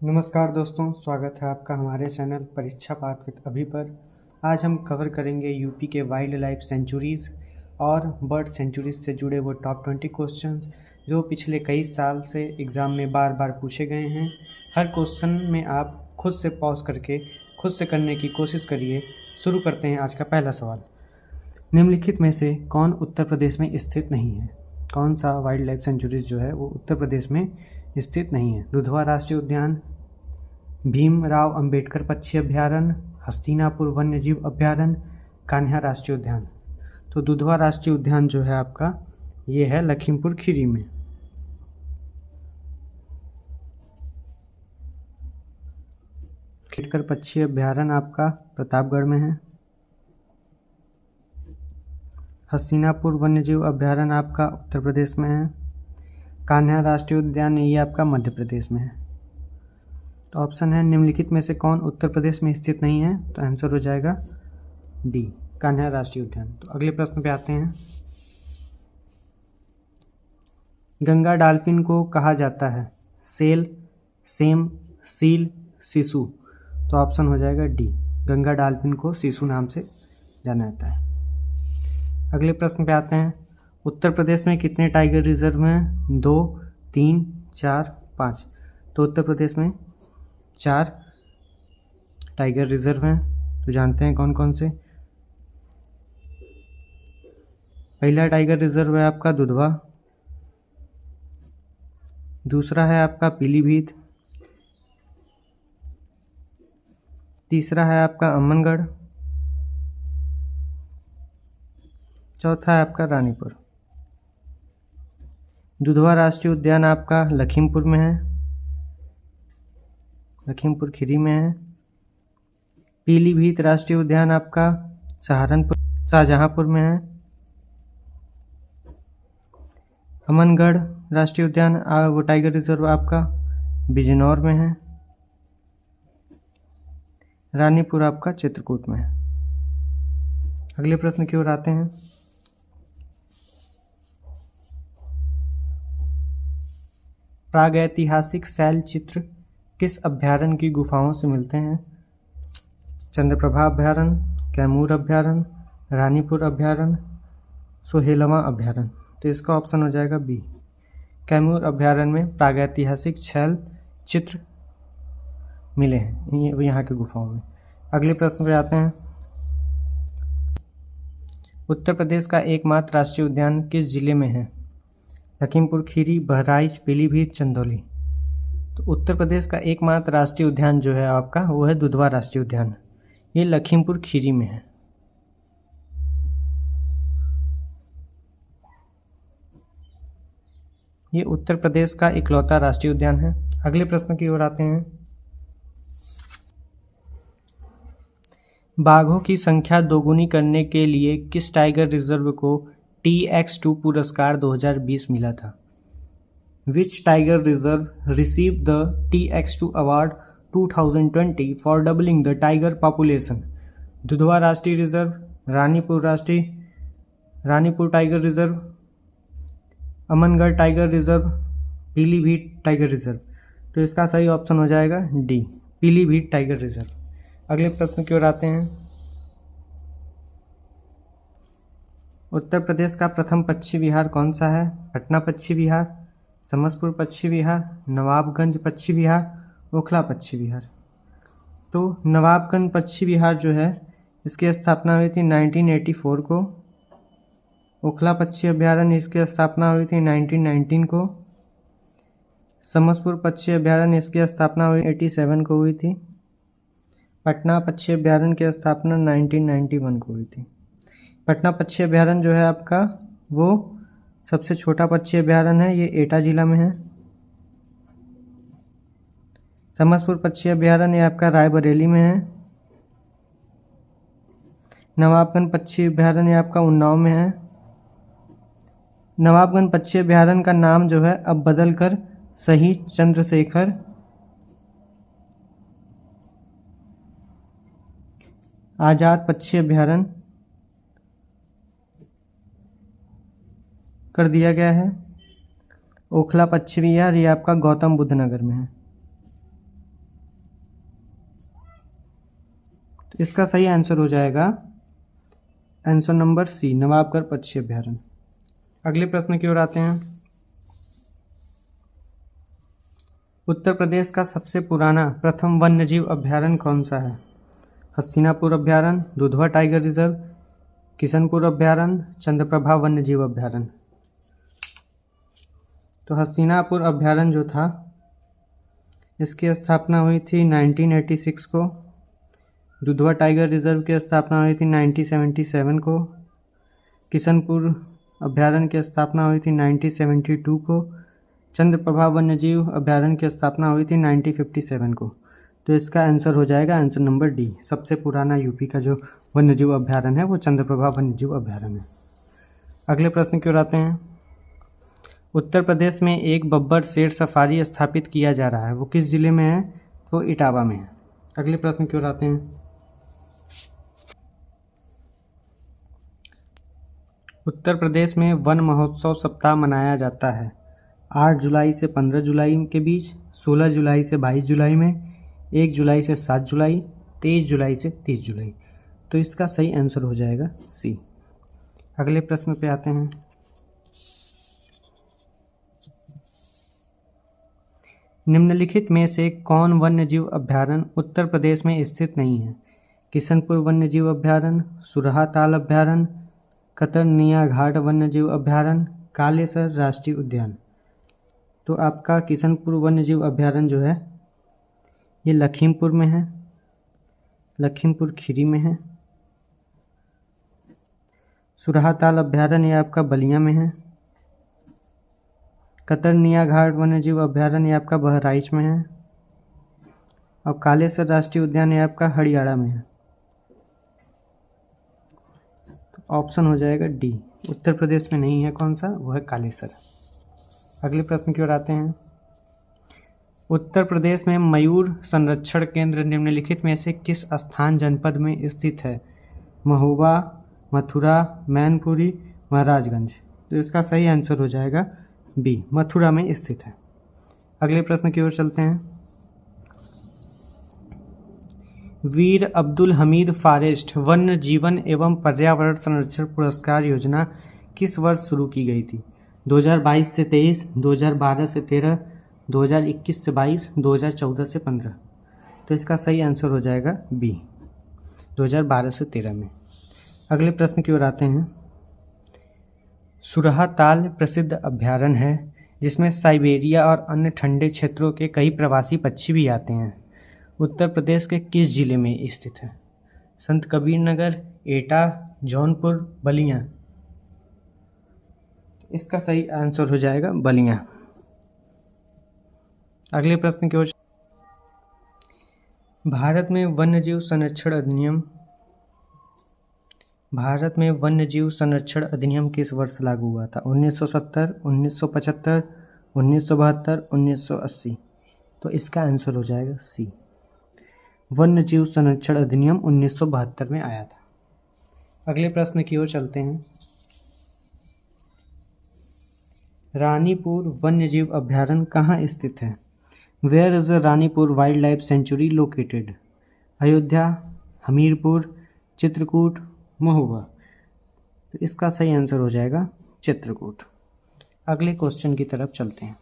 नमस्कार दोस्तों, स्वागत है आपका हमारे चैनल परीक्षा पाठ विद अभी पर। आज हम कवर करेंगे यूपी के वाइल्ड लाइफ सेंचुरीज़ और बर्ड सेंचुरीज से जुड़े वो टॉप 20 क्वेश्चंस जो पिछले कई साल से एग्ज़ाम में बार बार पूछे गए हैं। हर क्वेश्चन में आप खुद से पॉज करके खुद से करने की कोशिश करिए। शुरू करते हैं आज का पहला सवाल। निम्नलिखित में से कौन उत्तर प्रदेश में स्थित नहीं है? कौन सा वाइल्ड लाइफ सेंचुरीज जो है वो उत्तर प्रदेश में स्थित नहीं है? दुधवा राष्ट्रीय उद्यान, भीमराव अंबेडकर पक्षी अभयारण्य, हस्तिनापुर वन्यजीव अभयारण्य, कान्हा राष्ट्रीय उद्यान। तो दुधवा राष्ट्रीय उद्यान जो है आपका ये है लखीमपुर खीरी में। अंबेडकर पक्षी अभयारण्य आपका प्रतापगढ़ में है। हस्तिनापुर वन्यजीव अभयारण्य आपका उत्तर प्रदेश में है। कान्हा राष्ट्रीय उद्यान ये आपका मध्य प्रदेश में है। तो ऑप्शन है निम्नलिखित में से कौन उत्तर प्रदेश में स्थित नहीं है? तो आंसर हो जाएगा डी, कान्हा राष्ट्रीय उद्यान। तो अगले प्रश्न पे आते हैं। गंगा डॉल्फिन को कहा जाता है सेल, सेम, सील, सिसु। तो ऑप्शन हो जाएगा डी, गंगा डॉल्फिन को सिसु नाम से जाना जाता है। अगले प्रश्न पे आते हैं। उत्तर प्रदेश में कितने टाइगर रिजर्व हैं? 2, 3, 4, 5। तो उत्तर प्रदेश में 4 टाइगर रिजर्व हैं। तो जानते हैं कौन कौन से। पहला टाइगर रिजर्व है आपका दुधवा, दूसरा है आपका पीलीभीत, तीसरा है आपका अमनगढ़, चौथा है आपका रानीपुर। दुधवा राष्ट्रीय उद्यान आपका लखीमपुर में है, लखीमपुर खीरी में है। पीलीभीत राष्ट्रीय उद्यान आपका शाहजहांपुर में है। अमनगढ़ राष्ट्रीय उद्यान वो टाइगर रिजर्व आपका बिजनौर में है। रानीपुर आपका चित्रकूट में है। अगले प्रश्न की ओर आते हैं। प्रागैतिहासिक शैल चित्र किस अभयारण्य की गुफाओं से मिलते हैं? चंद्रप्रभा अभयारण्य, कैमूर अभयारण्य, रानीपुर अभयारण्य, सोहेलवा अभयारण्य। तो इसका ऑप्शन हो जाएगा बी, कैमूर अभयारण्य में प्रागैतिहासिक शैल चित्र मिले हैं यहाँ के गुफाओं में। अगले प्रश्न पे आते हैं। उत्तर प्रदेश का एकमात्र राष्ट्रीय उद्यान किस जिले में है? लखीमपुर खीरी, बहराइच, पीलीभीत, चंदौली। तो उत्तर प्रदेश का एकमात्र राष्ट्रीय उद्यान जो है आपका वो है दुधवा राष्ट्रीय उद्यान। ये लखीमपुर खीरी में है। ये उत्तर प्रदेश का इकलौता राष्ट्रीय उद्यान है। अगले प्रश्न की ओर आते हैं। बाघों की संख्या दोगुनी करने के लिए किस टाइगर रिजर्व को TX2 पुरस्कार 2020 मिला था? Which tiger reserve received the TX2 award 2020 for doubling the tiger population? Dudhwa राष्ट्रीय reserve, Ranipur tiger reserve, Amangarh tiger reserve, Pilibhit tiger reserve. तो इसका सही ऑप्शन हो जाएगा डी, पीलीभीत टाइगर रिजर्व। अगले प्रश्न की ओर आते हैं। उत्तर प्रदेश का प्रथम पक्षी विहार कौन सा है? पटना पक्षी विहार, समस्तपुर पक्षी विहार, नवाबगंज पक्षी विहार, ओखला पक्षी विहार। तो नवाबगंज पक्षी विहार जो है इसकी स्थापना हुई थी 1984 को। ओखला पक्षी अभयारण्य इसकी स्थापना हुई थी 1919 को। समस्तपुर पक्षी अभयारण्य इसकी स्थापना हुई 87 को हुई थी। पटना पक्षी अभयारण्य की स्थापना 1991 को हुई थी। पटना पक्षी अभयारण्य जो है आपका वो सबसे छोटा पक्षी अभयारण्य है, ये एटा जिला में है। समस्तपुर पक्षी अभयारण्य आपका रायबरेली में है। नवाबगंज पक्षी अभयारण्य आपका उन्नाव में है। नवाबगंज पक्षी अभयारण्य का नाम जो है अब बदलकर शहीद चंद्रशेखर आजाद पक्षी अभयारण्य कर दिया गया है। ओखला पक्षी विहार ये आपका गौतम बुद्ध नगर में है। तो इसका सही आंसर हो जाएगा आंसर नंबर सी, नवाबगढ़ पक्षी अभ्यारण्य। अगले प्रश्न की ओर आते हैं। उत्तर प्रदेश का सबसे पुराना प्रथम वन्यजीव अभ्यारण्य कौन सा है? हस्तिनापुर अभ्यारण्य, दुधवा टाइगर रिजर्व, किशनपुर अभ्यारण्य, चंद्रप्रभा वन्यजीव अभ्यारण्य। तो हस्तिनापुर अभ्यारण्य जो था इसकी स्थापना हुई थी 1986 को। दुधवा टाइगर रिजर्व की स्थापना हुई थी 1977 को। किशनपुर अभ्यारण्य की स्थापना हुई थी 1972 को। चंद्रप्रभा वन्यजीव अभ्यारण्य की स्थापना हुई थी 1957 को। तो इसका आंसर हो जाएगा आंसर नंबर डी। सबसे पुराना यूपी का जो वन्यजीव अभ्यारण्य है वो चंद्रप्रभा वन्यजीव अभ्यारण्य है। अगले प्रश्न की ओर आते हैं। उत्तर प्रदेश में एक बब्बर शेर सफारी स्थापित किया जा रहा है, वो किस जिले में है? वो इटावा में है। अगले प्रश्न की ओर आते हैं। उत्तर प्रदेश में वन महोत्सव सप्ताह मनाया जाता है 8 जुलाई से 15 जुलाई के बीच, 16 जुलाई से 22 जुलाई में, 1 जुलाई से 7 जुलाई, 23 जुलाई से 30 जुलाई। तो इसका सही आंसर हो जाएगा सी। अगले प्रश्न पे आते हैं। निम्नलिखित में से कौन वन्यजीव अभ्यारण्य उत्तर प्रदेश में स्थित नहीं है? किशनपुर वन्यजीव अभ्यारण्य, सुरहा ताल अभ्यारण्य, कतरनिया घाट वन्यजीव अभ्यारण्य, कालेसर राष्ट्रीय उद्यान। तो आपका किशनपुर वन्यजीव अभ्यारण्य जो है ये लखीमपुर में है, लखीमपुर खीरी में है। सुरहा ताल अभ्यारण्य ये आपका बलिया में है। कतरनिया घाट वन्यजीव अभ्यारण्य ये आपका बहराइच में है। और कालेसर राष्ट्रीय उद्यान ये आपका हरियाणा में है। तो ऑप्शन हो जाएगा डी। उत्तर प्रदेश में नहीं है, कौन सा? वो है कालेसर। अगले प्रश्न की ओर आते हैं। उत्तर प्रदेश में मयूर संरक्षण केंद्र निम्नलिखित में से किस स्थान जनपद में स्थित है? महोबा, मथुरा, मैनपुरी, महाराजगंज। तो इसका सही आंसर हो जाएगा बी, मथुरा में स्थित है। अगले प्रश्न की ओर चलते हैं। वीर अब्दुल हमीद फॉरेस्ट वन्य जीवन एवं पर्यावरण संरक्षण पुरस्कार योजना किस वर्ष शुरू की गई थी? 2022 से 23, 2012 से 13, 2021 से 22, 2014 से 15। तो इसका सही आंसर हो जाएगा बी, 2012 से 13 में। अगले प्रश्न की ओर आते हैं। सुरहा ताल प्रसिद्ध अभ्यारण्य है जिसमें साइबेरिया और अन्य ठंडे क्षेत्रों के कई प्रवासी पक्षी भी आते हैं। उत्तर प्रदेश के किस जिले में स्थित है? संत कबीर नगर, एटा, जौनपुर, बलिया। इसका सही आंसर हो जाएगा बलिया। अगले प्रश्न की ओर। भारत में वन्यजीव संरक्षण अधिनियम किस वर्ष लागू हुआ था? 1970, 1975, 1972, 1980। तो इसका आंसर हो जाएगा सी, वन्यजीव संरक्षण अधिनियम 1972 में आया था। अगले प्रश्न की ओर चलते हैं। रानीपुर वन्यजीव अभ्यारण्य कहाँ स्थित है? Where is the Ranipur wild life sanctuary located? Ayodhya, Hamirpur, Chitrakoot, Mahoba. तो इसका सही आंसर हो जाएगा चित्रकूट। अगले क्वेश्चन की तरफ चलते हैं।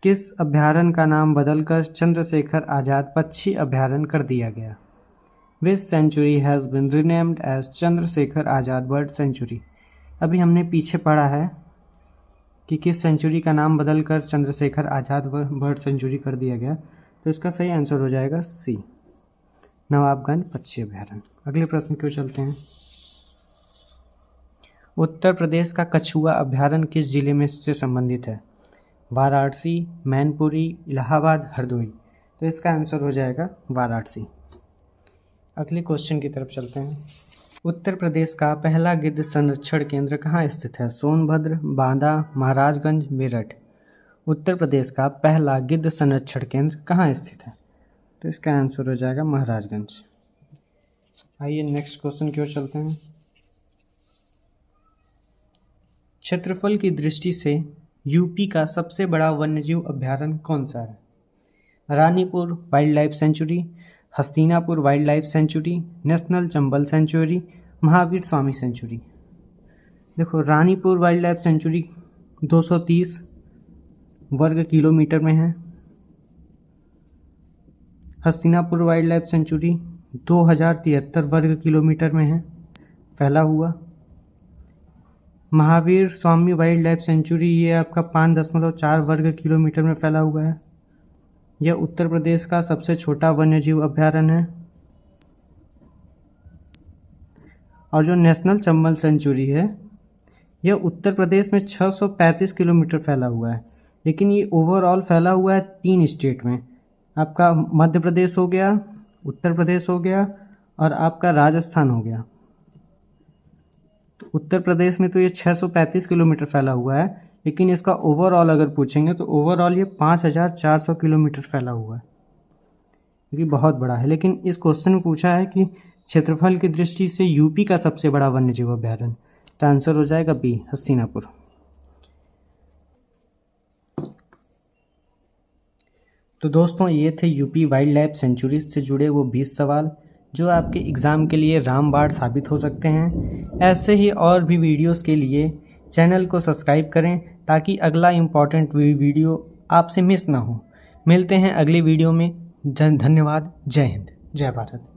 किस अभ्यारण्य का नाम बदलकर चंद्रशेखर आज़ाद पक्षी अभ्यारण्य कर दिया गया? Which sanctuary has been renamed as Chandrashekhar Azad bird sanctuary? अभी हमने पीछे पढ़ा है कि किस सेंचुरी का नाम बदलकर चंद्रशेखर आज़ाद बर्ड सेंचुरी कर दिया गया। तो इसका सही आंसर हो जाएगा सी, नवाबगंज पक्षी अभ्यारण्य। अगले प्रश्न की ओर चलते हैं। उत्तर प्रदेश का कछुआ अभ्यारण्य किस जिले में से संबंधित है? वाराणसी, मैनपुरी, इलाहाबाद, हरदोई। तो इसका आंसर हो जाएगा वाराणसी। अगले क्वेश्चन की तरफ चलते हैं। उत्तर प्रदेश का पहला गिद्ध संरक्षण केंद्र कहाँ स्थित है? सोनभद्र, बांदा, महाराजगंज, मेरठ। उत्तर प्रदेश का पहला गिद्ध संरक्षण केंद्र कहाँ स्थित है? तो इसका आंसर हो जाएगा महाराजगंज। आइए नेक्स्ट क्वेश्चन की ओर चलते हैं। क्षेत्रफल की दृष्टि से यूपी का सबसे बड़ा वन्यजीव अभयारण्य कौन सा है? Ranipur wild life sanctuary, Hastinapur wild life sanctuary, national Chambal sanctuary, Mahavir Swami sanctuary. देखो, रानीपुर वाइल्ड लाइफ सेंचुरी 230 वर्ग किलोमीटर में है। हस्तिनापुर वाइल्ड लाइफ सेंचुरी 2073 वर्ग किलोमीटर में है फैला हुआ। Mahavir Swami wild life sanctuary ये आपका 5.4 वर्ग किलोमीटर में फैला हुआ है। यह उत्तर प्रदेश का सबसे छोटा वन्यजीव अभयारण्य है। और जो नेशनल चंबल सेंचुरी है यह उत्तर प्रदेश में 635 किलोमीटर फैला हुआ है, लेकिन ये ओवरऑल फैला हुआ है 3 स्टेट में। आपका मध्य प्रदेश हो गया, उत्तर प्रदेश हो गया और आपका राजस्थान हो गया। तो उत्तर प्रदेश में तो ये 635 किलोमीटर फैला हुआ है, लेकिन इसका ओवरऑल अगर पूछेंगे तो ओवरऑल ये 5400 किलोमीटर फैला हुआ है, क्योंकि बहुत बड़ा है। लेकिन इस क्वेश्चन में पूछा है कि क्षेत्रफल की दृष्टि से यूपी का सबसे बड़ा वन्यजीव अभयारण्य, तो आंसर हो जाएगा बी, हस्तिनापुर। तो दोस्तों, ये थे यूपी वाइल्ड लाइफ सेंचुरीज से जुड़े वो 20 सवाल जो आपके एग्ज़ाम के लिए रामबाण साबित हो सकते हैं। ऐसे ही और भी वीडियोस के लिए चैनल को सब्सक्राइब करें ताकि अगला इम्पॉर्टेंट वीडियो आपसे मिस ना हो। मिलते हैं अगली वीडियो में। धन्यवाद। जय हिंद, जय भारत।